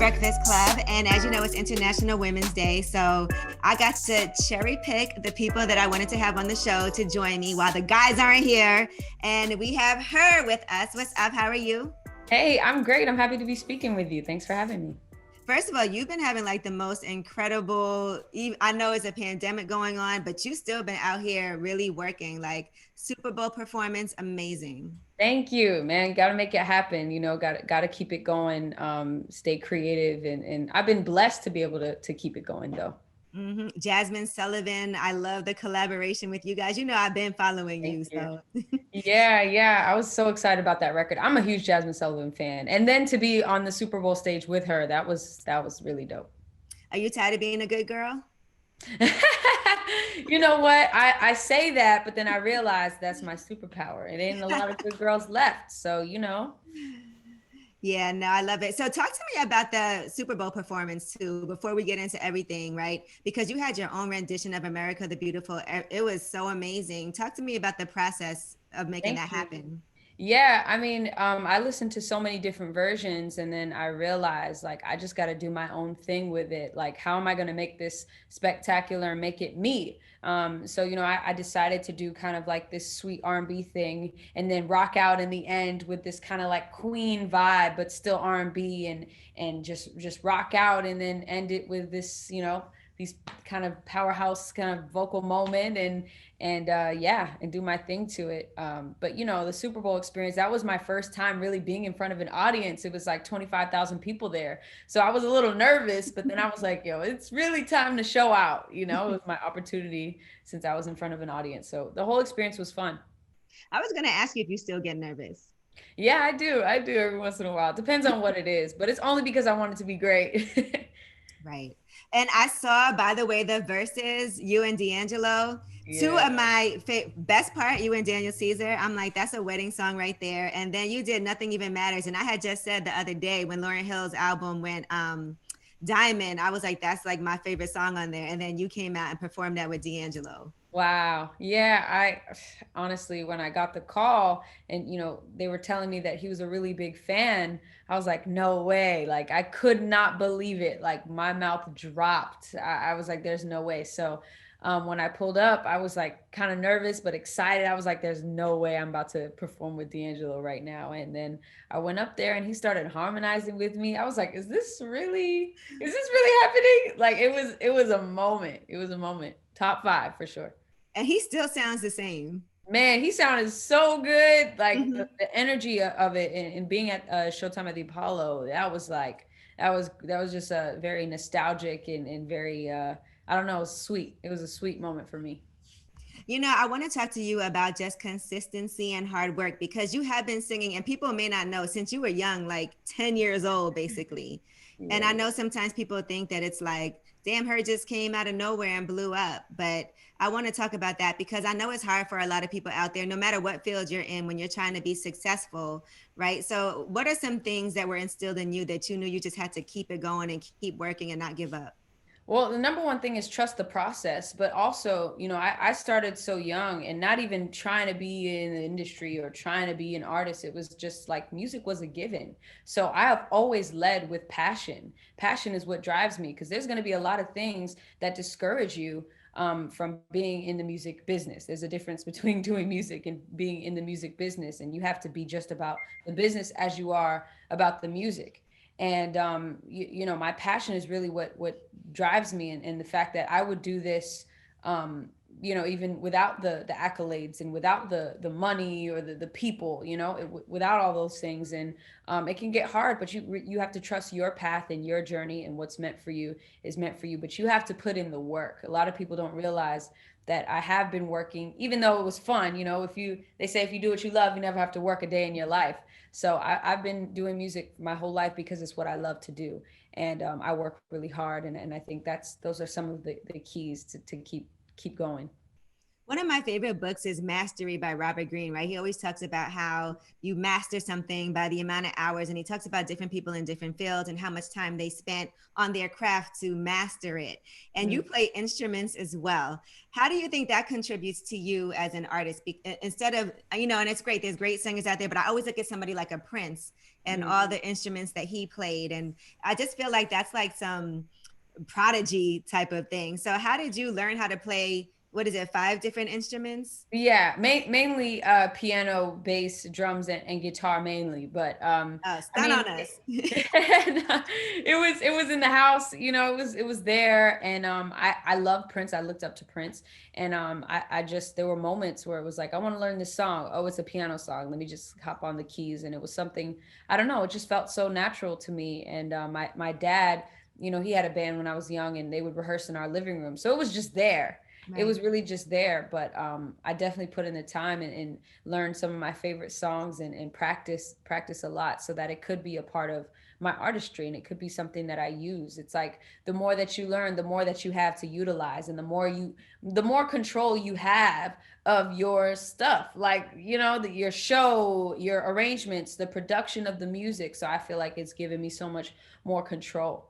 Breakfast Club. And as you know, it's International Women's Day. So I got to cherry pick the people that I wanted to have on the show to join me while the guys aren't here. And we have her with us. What's up? How are you? Hey, I'm great. I'm happy to be speaking with you. Thanks for having me. First of all, you've been having like the most incredible, I know it's a pandemic going on, but you still been out here really working, like Super Bowl performance, amazing. Thank you, man. Got to make it happen. Got to keep it going. Stay creative, and I've been blessed to be able to keep it going though. Jasmine Sullivan, I love the collaboration with you guys. You know, I've been following Thank you, you. so. Yeah. I was so excited about that record. I'm a huge Jasmine Sullivan fan, and then to be on the Super Bowl stage with her, that was really dope. Are you tired of being a good girl? You know what? I say that, but then I realize that's my superpower. It ain't a lot of good girls left, so Yeah, no, I love it. So talk to me about the Super Bowl performance too, before we get into everything, right? Because you had your own rendition of America the Beautiful. It was so amazing. Talk to me about the process of making Thank that you. happen. Yeah, I mean, I listened to so many different versions, and then I realized like I just got to do my own thing with it. Like, how am I going to make this spectacular and make it me? So I decided to do kind of like this sweet R&B thing, and then rock out in the end with this kind of like Queen vibe, but still R&B, and just rock out, and then end it with this, these kind of powerhouse kind of vocal moment, and do my thing to it. But the Super Bowl experience, that was my first time really being in front of an audience. It was like 25,000 people there. So I was a little nervous, but then I was like, yo, it's really time to show out. It was my opportunity since I was in front of an audience. So the whole experience was fun. I was going to ask you if you still get nervous. Yeah, I do. I do every once in a while. It depends on what it is, but it's only because I want it to be great. Right. And I saw, by the way, the verses, you and D'Angelo. Two Yeah. of my best part, you and Daniel Caesar. I'm like, that's a wedding song right there. And then you did Nothing Even Matters. And I had just said the other day when Lauryn Hill's album went Diamond, I was like, that's like my favorite song on there. And then you came out and performed that with D'Angelo. Wow. Yeah, I honestly, when I got the call and they were telling me that he was a really big fan, I was like, no way. Like I could not believe it. Like my mouth dropped. I was like, there's no way. So when I pulled up, I was like kind of nervous but excited. I was like, there's no way I'm about to perform with D'Angelo right now. And then I went up there and he started harmonizing with me. I was like, is this really happening? Like it was a moment. It was a moment. Top five for sure. And he still sounds the same. Man, he sounded so good. Like the, Mhm. the energy of it, and being at Showtime at the Apollo, that was just a very nostalgic and very I don't know, it was sweet. It was a sweet moment for me. You know, I want to talk to you about just consistency and hard work because you have been singing, and people may not know since you were young, like 10 years old, basically. And Yeah. I know sometimes people think that it's like, damn, her just came out of nowhere and blew up. But I want to talk about that because I know it's hard for a lot of people out there, no matter what field you're in, when you're trying to be successful, right? So, what are some things that were instilled in you that you knew you just had to keep it going and keep working and not give up? Well, the number one thing is trust the process, but also, I started so young and not even trying to be in the industry or trying to be an artist. It was just like music was a given. So I have always led with passion. Passion is what drives me because there's going to be a lot of things that discourage you from being in the music business. There's a difference between doing music and being in the music business, and you have to be just about the business as you are about the music. And my passion is really what drives me, and the fact that I would do this even without the accolades and without the money or the people, without all those things. And it can get hard, but you have to trust your path and your journey, and what's meant for you is meant for you, but you have to put in the work. A lot of people don't realize that I have been working, even though it was fun. They say if you do what you love, you never have to work a day in your life. So I've been doing music my whole life because it's what I love to do, and I work really hard, and I think those are some of the keys to keep going. One of my favorite books is Mastery by Robert Greene, right? He always talks about how you master something by the amount of hours, and he talks about different people in different fields and how much time they spent on their craft to master it. And you play instruments as well. How do you think that contributes to you as an artist? Instead of, and it's great, there's great singers out there, but I always look at somebody like a Prince and all the instruments that he played. And I just feel like that's like some prodigy type of thing. So how did you learn how to play, what is it, 5 different instruments? Yeah, mainly piano, bass, drums, and guitar mainly. But Oh, I stun mean, on us. it was in the house, it was there, and I love Prince. I looked up to Prince, and I just, there were moments where it was like, I want to learn this song. Oh, it's a piano song. Let me just hop on the keys, and it was something, I don't know. It just felt so natural to me, and my dad, he had a band when I was young, and they would rehearse in our living room, so it was just there. It Right. was really just there. But I definitely put in the time, and learned some of my favorite songs, and practice a lot, so that it could be a part of my artistry, and it could be something that I use. It's like, the more that you learn, the more that you have to utilize, and the more control you have of your stuff, like, your show, your arrangements, the production of the music. So I feel like it's given me so much more control.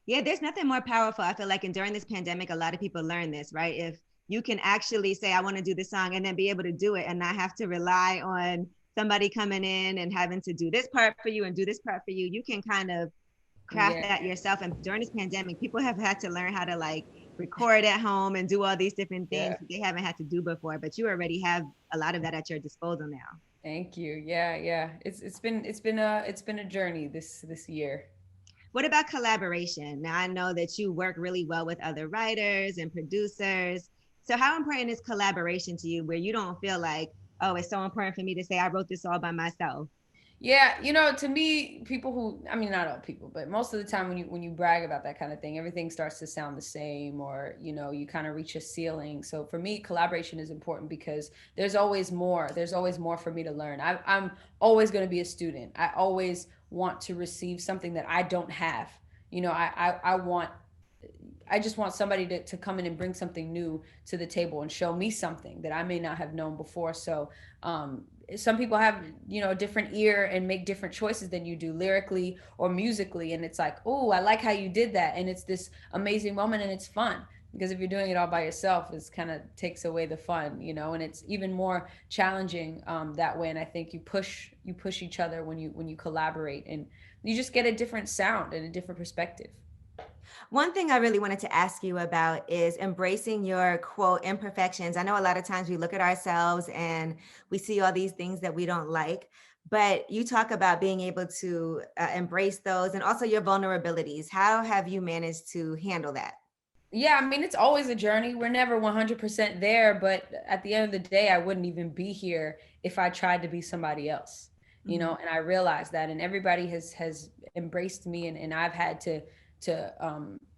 Yeah, there's nothing more powerful. I feel like, and during this pandemic, a lot of people learn this, right? If you can actually say, I want to do this song and then be able to do it and not have to rely on somebody coming in and having to do this part for you and do this part for you, you can kind of craft Yeah. that yourself. And during this pandemic, people have had to learn how to like record at home and do all these different things Yeah. that they haven't had to do before, but you already have a lot of that at your disposal now. Thank you. Yeah, yeah. It's been a journey this year. What about collaboration? Now, I know that you work really well with other writers and producers. So, how important is collaboration to you where you don't feel like, oh, it's so important for me to say I wrote this all by myself? Yeah, to me, people who, I mean, not all people, but most of the time, when you brag about that kind of thing, everything starts to sound the same, or you kind of reach a ceiling. So for me, collaboration is important, because there's always more. There's always more for me to learn. I'm always going to be a student. I always want to receive something that I don't have. I just want somebody to come in and bring something new to the table, and show me something that I may not have known before. So some people have, a different ear and make different choices than you do, lyrically or musically, and it's like, oh, I like how you did that, and it's this amazing moment, and it's fun. Because if you're doing it all by yourself, it kind of takes away the fun, and it's even more challenging that way. And I think you push each other when you collaborate, and you just get a different sound and a different perspective. One thing I really wanted to ask you about is embracing your quote imperfections. I know a lot of times we look at ourselves and we see all these things that we don't like, but you talk about being able to embrace those and also your vulnerabilities. How have you managed to handle that? Yeah, I mean, it's always a journey. We're never 100% there, but at the end of the day, I wouldn't even be here if I tried to be somebody else. Mhm. And I realized that, and everybody has embraced me, and I've had to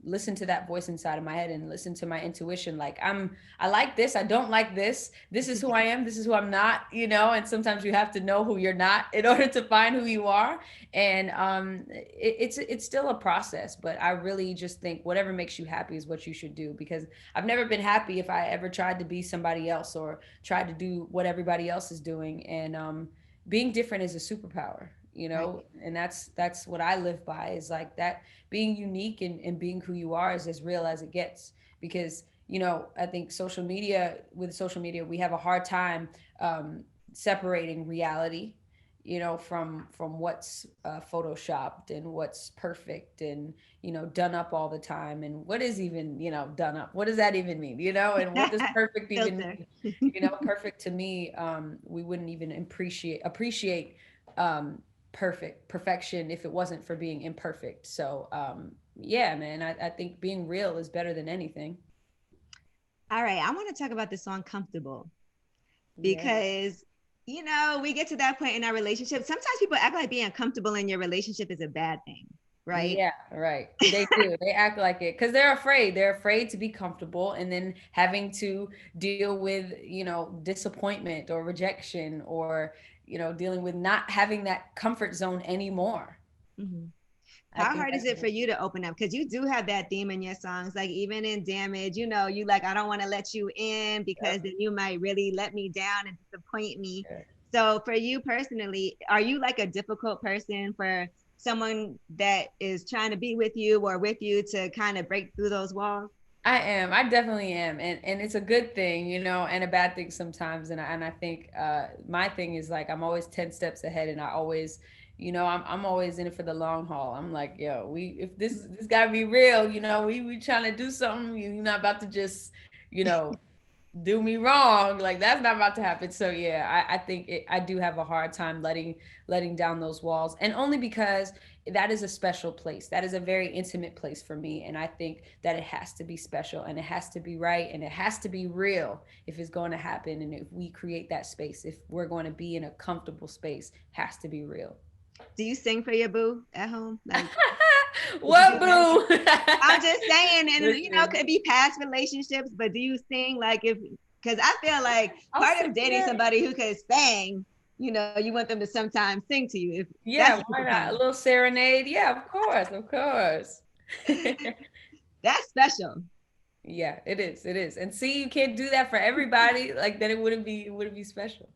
listen to that voice inside of my head, and listen to my intuition. Like, I like this, I don't like this. This is who I am, this is who I'm not, and sometimes you have to know who you're not in order to find who you are. And it's still a process, but I really just think whatever makes you happy is what you should do, because I've never been happy if I ever tried to be somebody else, or tried to do what everybody else is doing. And being different is a superpower, Right. and that's what I live by, is like that. Being unique, and being who you are, is as real as it gets. Because I think with social media we have a hard time separating reality, from what's photoshopped, and what's perfect, and done up all the time. And what is even, done up, what does that even mean, and what does perfect even Filter. mean? Perfect to me, we wouldn't even appreciate perfection if it wasn't for being imperfect. So yeah, man, I think being real is better than anything. All right, I want to talk about the song Comfortable Yeah. because we get to that point in our relationship. Sometimes people act like being comfortable in your relationship is a bad thing, right? Yeah, right. They do. They act like it because they're afraid. They're afraid to be comfortable, and then having to deal with, disappointment or rejection, or, dealing with not having that comfort zone anymore. Mhm. I How think hard is that's it for you to open up? Because you do have that theme in your songs, like even in Damage, you know, you like, I don't want to let you in because then you might really let me down and disappoint me. yeah. So for you personally, are you like a difficult person for someone that is trying to be with you or with you to kind of break through those walls? I am. I definitely am, and it's a good thing, you know, and a bad thing sometimes. And I think my thing is like I'm always 10 steps ahead, and I always, you know, I'm always in it for the long haul. I'm like, yo, we if this gotta be real, you know, we trying to do something. You're not about to just, you know, do me wrong, like that's not about to happen. So yeah, I think I do have a hard time letting down those walls, and only because that is a special place, that is a very intimate place for me, and I think that it has to be special, and it has to be right, and it has to be real if it's going to happen. And if we create that space, if we're going to be in a comfortable space, has to be real. Do you sing for your boo at home? Like, did you What do that? boo? I'm just saying, and you know, it Listen, could be past relationships, but do you sing like if, because I feel like I'll part sit of dating there. somebody who could sing, you know, you want them to sometimes sing to you if that's Yeah, a why not? A superpower. little serenade. Yeah, of course, of course. That's special. Yeah, it is. It is. And see, you can't do that for everybody. Like then it wouldn't be special.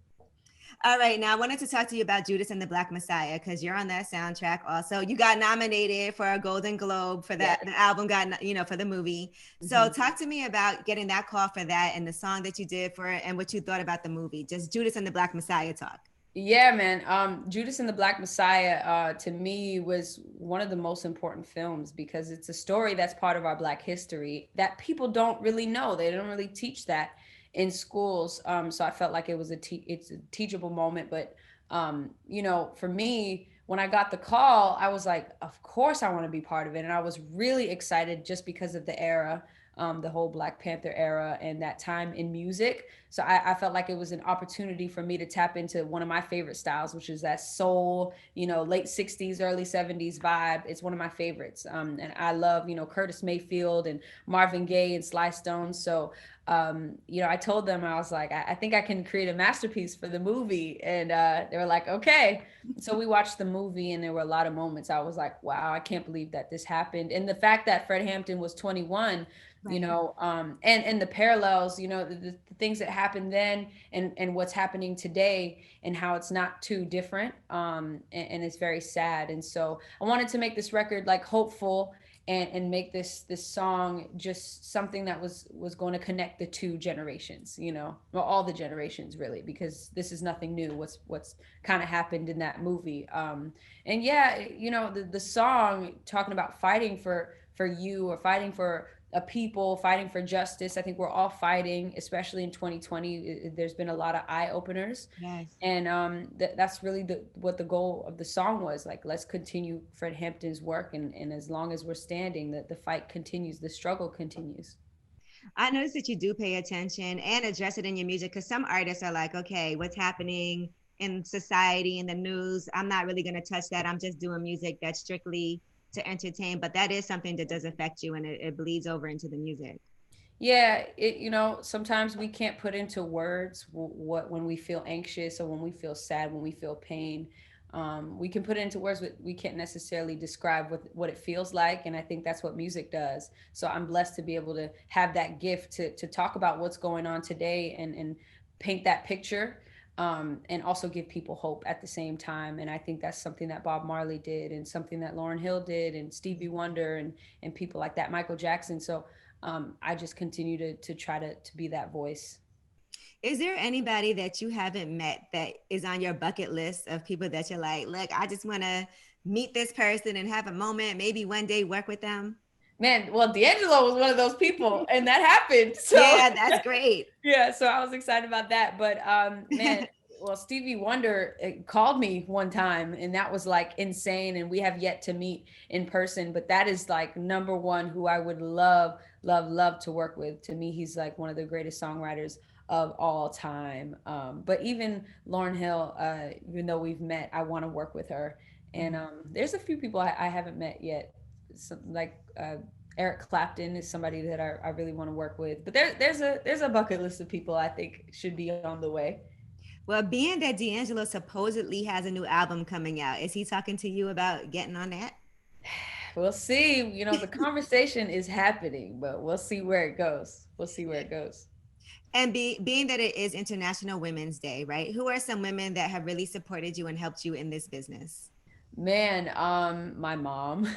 All right, now I wanted to talk to you about Judas and the Black Messiah because you're on that soundtrack also. You got nominated for a Golden Globe for Yeah. that. The album got, you know, for the movie. So Mhm. talk to me about getting that call for that and the song that you did for it and what you thought about the movie. Just Judas and the Black Messiah talk. Yeah, man. Judas and the Black Messiah, to me, was one of the most important films because it's a story that's part of our Black history that people don't really know. They don't really teach that in schools. So I felt like it was it's a teachable moment. But you know, for me, when I got the call, I was like, of course I want to be part of it, and I was really excited just because of the era. The whole Black Panther era and that time in music. So I felt like it was an opportunity for me to tap into one of my favorite styles, which is that soul, you know, late 60s, early 70s vibe. It's one of my favorites. And I love, you know, Curtis Mayfield and Marvin Gaye and Sly Stone. So, you know, I told them, I was like, I think I can create a masterpiece for the movie. And they were like, okay. So we watched the movie and there were a lot of moments. I was like, wow, I can't believe that this happened. And the fact that Fred Hampton was 21, you Right. know, and the parallels, you know, the things that happened then and what's happening today and how it's not too different, and it's very sad. And so I wanted to make this record like hopeful and make this song just something that was going to connect the two generations, you know, well, all the generations really, because this is nothing new what's kind of happened in that movie. And yeah, you know, the song talking about fighting for you or fighting for a people, fighting for justice. I think we're all fighting, especially in 2020. There's been a lot of eye openers, Yes. and that's really what the goal of the song was. Like, let's continue Fred Hampton's work, and as long as we're standing, the fight continues, the struggle continues. I noticed that you do pay attention and address it in your music because some artists are like, okay, what's happening in society, in the news? I'm not really going to touch that. I'm just doing music that's strictly to entertain. But that is something that does affect you and it bleeds over into the music. Yeah, you know, sometimes we can't put into words what when we feel anxious or when we feel sad, when we feel pain. We can put it into words, but we can't necessarily describe what it feels like. And I think that's what music does. So I'm blessed to be able to have that gift to talk about what's going on today and paint that picture, and also give people hope at the same time. And I think that's something that Bob Marley did and something that Lauryn Hill did and Stevie Wonder and people like that, Michael Jackson. So I just continue to try to be that voice. Is there anybody that you haven't met that is on your bucket list of people that you're like, look, I just want to meet this person and have a moment, maybe one day work with them? Man, well, D'Angelo was one of those people, and that happened. So Yeah, that's great. yeah, so I was excited about that. But man, well, Stevie Wonder called me one time, and that was like insane. And we have yet to meet in person, but that is like number one who I would love, love, love to work with. To me, he's like one of the greatest songwriters of all time. But even Lauryn Hill, even though we've met, I want to work with her. And there's a few people I haven't met yet, like Eric Clapton is somebody that I really want to work with. But there's a bucket list of people I think should be on the way. Well, being that D'Angelo supposedly has a new album coming out, is he talking to you about getting on that? We'll see. You know, the conversation is happening, but we'll see where it goes. We'll see where it goes. And being that it is International Women's Day, right? Who are some women that have really supported you and helped you in this business? Man, my mom.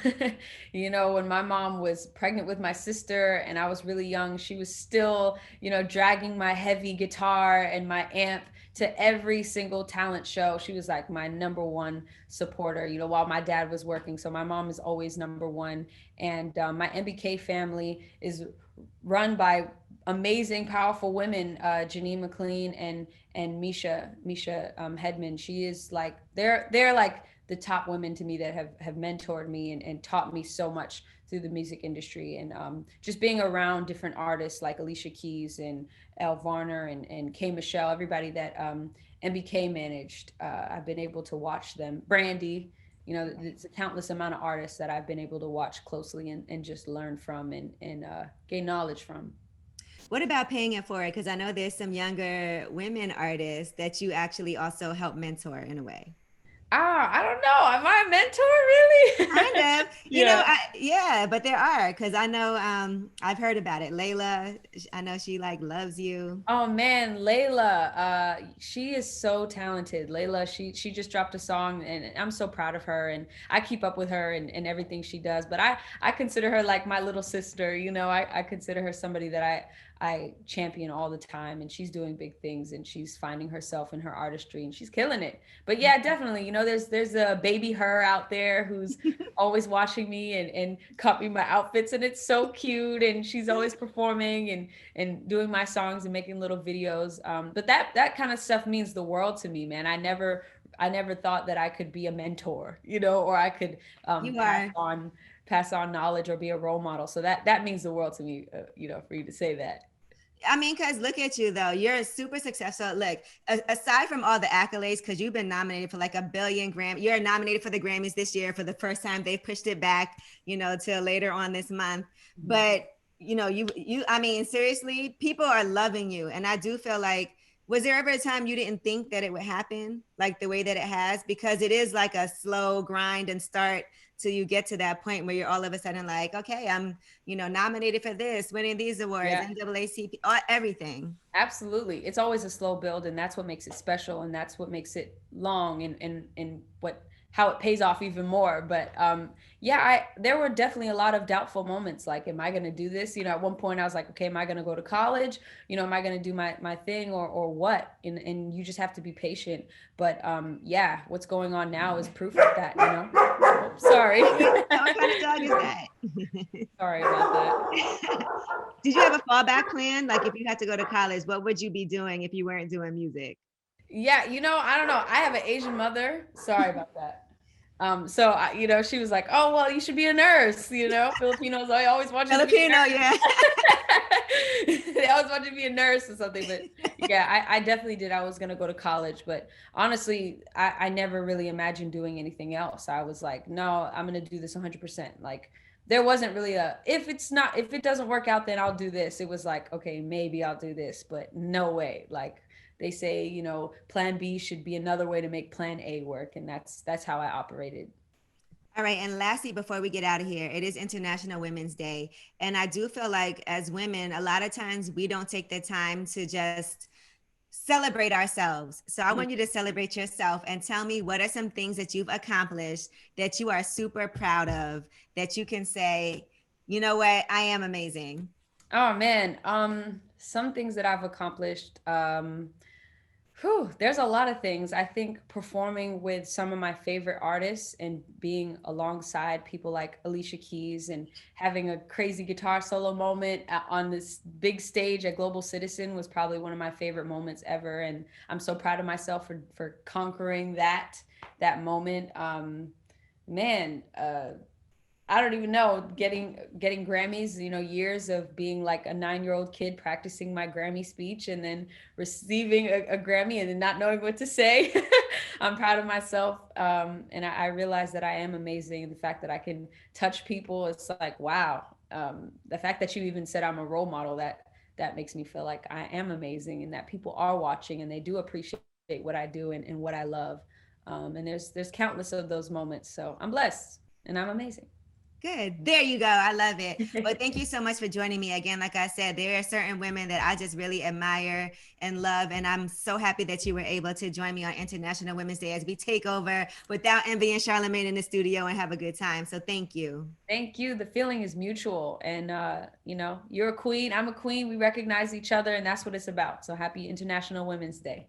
You know, when my mom was pregnant with my sister and I was really young, she was still, you know, dragging my heavy guitar and my amp to every single talent show. She was like my number one supporter, you know, while my dad was working. So my mom is always number one. And my MBK family is run by amazing, powerful women, Janine McLean and Misha Hedman. She is like they're like the top women to me that have mentored me and taught me so much through the music industry, and just being around different artists like Alicia Keys and Elle Varner and K Michelle, everybody that MBK managed. I've been able to watch them. Brandy, you know, it's a countless amount of artists that I've been able to watch closely and just learn from and gain knowledge from. What about paying it forward? Because I know there's some younger women artists that you actually also help mentor in a way. I don't know. Am I a mentor really? Kind of, Yeah. yeah, but there are because I know I've heard about it. Layla, I know she like loves you. Oh man, Layla, she is so talented. Layla, she just dropped a song, and I'm so proud of her. And I keep up with her and everything she does. But I consider her like my little sister. You know, I consider her somebody that I champion all the time. And she's doing big things, and she's finding herself in her artistry, and she's killing it. But yeah, definitely, you know, there's a baby her out there who's always watching me and copying my outfits, and it's so cute. And she's always performing and doing my songs and making little videos. But that kind of stuff means the world to me, man. I never thought that I could be a mentor, you know, or I could You pass are. on pass on knowledge or be a role model. So that means the world to me, you know, for you to say that. I mean, because look at you though. You're super successful. Look, aside from all the accolades, because you've been nominated for like a billion Grammy, you're nominated for the Grammys this year for the first time. They've pushed it back, till later on this month. Mhm. But I mean, seriously, people are loving you, and I do feel like. Was there ever a time you didn't think that it would happen like the way that it has? Because it is like a slow grind and start till you get to that point where you're all of a sudden like, okay, I'm nominated for this, winning these awards, Yeah. NAACP, everything. Absolutely. It's always a slow build, and that's what makes it special, and that's what makes it long, and what how it pays off even more. But yeah, I there were definitely a lot of doubtful moments, like, am I going to do this? You know, at one point I was like, okay, am I going to go to college? You know, am I going to do my thing, or what? And you just have to be patient. But yeah, what's going on now is proof of that, you know. Oh, sorry. What kind of dog is that? Sorry about that. Did you have a fallback plan? Like if you had to go to college, what would you be doing if you weren't doing music? Yeah, you know, I don't know. I have an Asian mother. Sorry about that. So you know, she was like, "Oh, well, you should be a nurse." You know, Filipinos, I always want you to be a Filipino, yeah. nurse. They always want you to be a nurse or something. But yeah, I definitely did. I was gonna go to college, but honestly, I never really imagined doing anything else. I was like, no, I'm gonna do this 100%. Like, there wasn't really a if it doesn't work out, then I'll do this. It was like, okay, maybe I'll do this, but no way. Like, they say, you know, plan B should be another way to make plan A work, and that's how I operated. All right. And lastly, before we get out of here, it is International Women's Day. And I do feel like as women, a lot of times we don't take the time to just celebrate ourselves. So I want you to celebrate yourself and tell me what are some things that you've accomplished that you are super proud of that you can say, you know what, I am amazing. Oh man, some things that I've accomplished. There's a lot of things. I think performing with some of my favorite artists and being alongside people like Alicia Keys and having a crazy guitar solo moment on this big stage at Global Citizen was probably one of my favorite moments ever. And I'm so proud of myself for conquering that moment. Man, I don't even know, getting Grammys, you know, years of being like a 9-year-old kid practicing my Grammy speech and then receiving a Grammy and then not knowing what to say. I'm proud of myself. And I realize that I am amazing. The fact that I can touch people, it's like, wow. The fact that you even said I'm a role model, that makes me feel like I am amazing and that people are watching and they do appreciate what I do and what I love. And there's countless of those moments. So I'm blessed and I'm amazing. Good. There you go. I love it. Well, thank you so much for joining me again. Like I said, there are certain women that I just really admire and love. And I'm so happy that you were able to join me on International Women's Day as we take over without Envy and Charlamagne in the studio and have a good time. So thank you. Thank you. The feeling is mutual. And, you're a queen. I'm a queen. We recognize each other, and that's what it's about. So happy International Women's Day.